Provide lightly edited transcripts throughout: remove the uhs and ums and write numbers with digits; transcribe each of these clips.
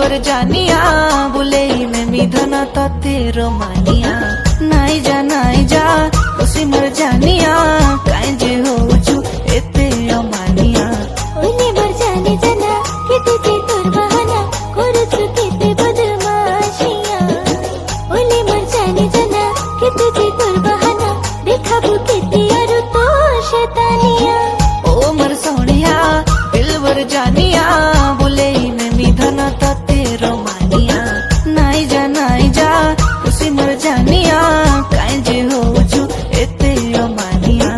दिलबर जानिया बुले में मिधन तते रोमानिया नाई जा खुशी मर जानिया काहे जे होछु एते अमानिया ओले मर जाने जना केते जे तोर बहाना करछु केते बदमाशिया ओले मर जाने जना केते जे तोर बहाना देखाबू केते अरु तो शैतानिया ओ मर सोनिया दिलबर जानिया बुले में मिधन तते रोमानिया नाई जा खुशी मर जानिया काहे जे होछु एते अमानिया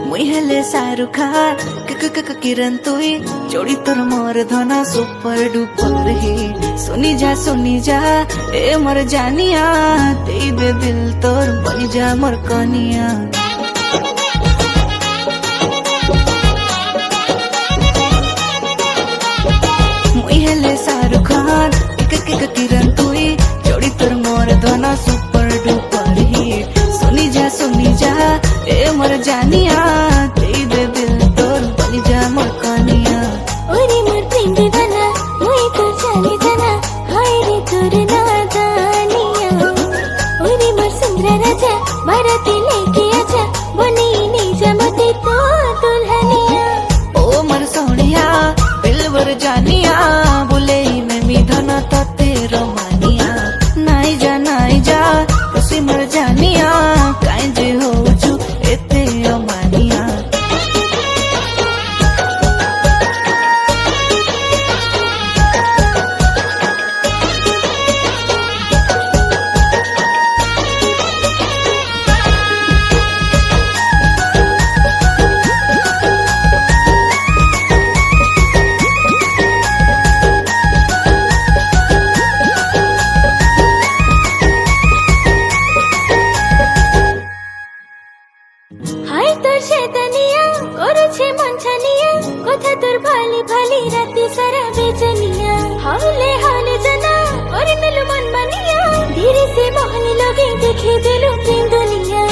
मुई हेले शाहरुख खान किरण तुई जोड़ी तोर मोर धना सुपर डुपर ही सुनी जा ए मर जानिया दे दे दिल तोर बनी जा मोर कनिया मुई हेले शाहरुख खान किरण तुई जोड़ी तोर मोर धना सुपर डुपर ही सुनी जा ए मर जानिया दे दे दिल तोर बनी जा मोर कनिया ओरे मर प्रेम दीवाना मुई तो जाने जना हाय रे तोर नादानिया ओरे मर सुंदर राजा बाराती लेके आजा बनी नहीं जमते तो दुल्हनिया ओ मर सोनिया दिलबर जानिया बुले में मिधन तते रोमानिया नाई जा खुशी मर जानिया काहे जे होछु एते अमानिया हाय तोर शैतानिया करेछे मन छानिया कथा तोर भाली भाली राती सारा बेचनिया हावले जना और मिलु मन मानिया धीरे से मोहनी लगे देखे दिलु प्रेम दुनिया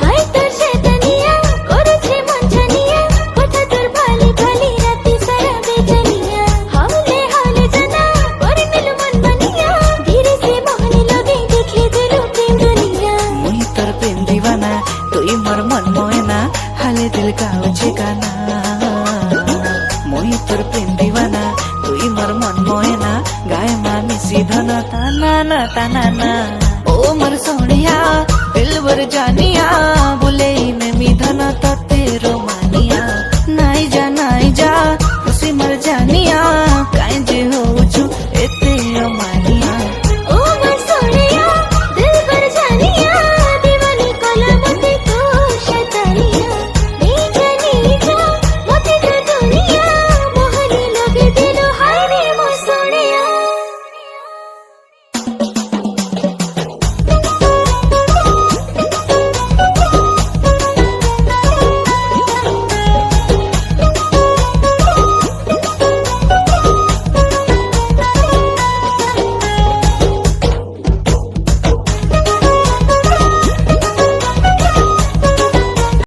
हाय तोर शैतानिया करेछे मन छानिया कथा तोर भाली भाली राती सारा बेचनिया हावले जना और मिलु मन मानिया धीरे से मोहनी लगे देखे दिलु प्रेम दुनिया मुई तोर प्रेम दीवाना तुई मोर मन मोयना हाले दिल गाउछे गाना मुई तोर प्रेम दीवाना तुई मोर मन मोयना गाय मामी सीधन ताना ना ओ मोर सोनिया दिलबर जानिया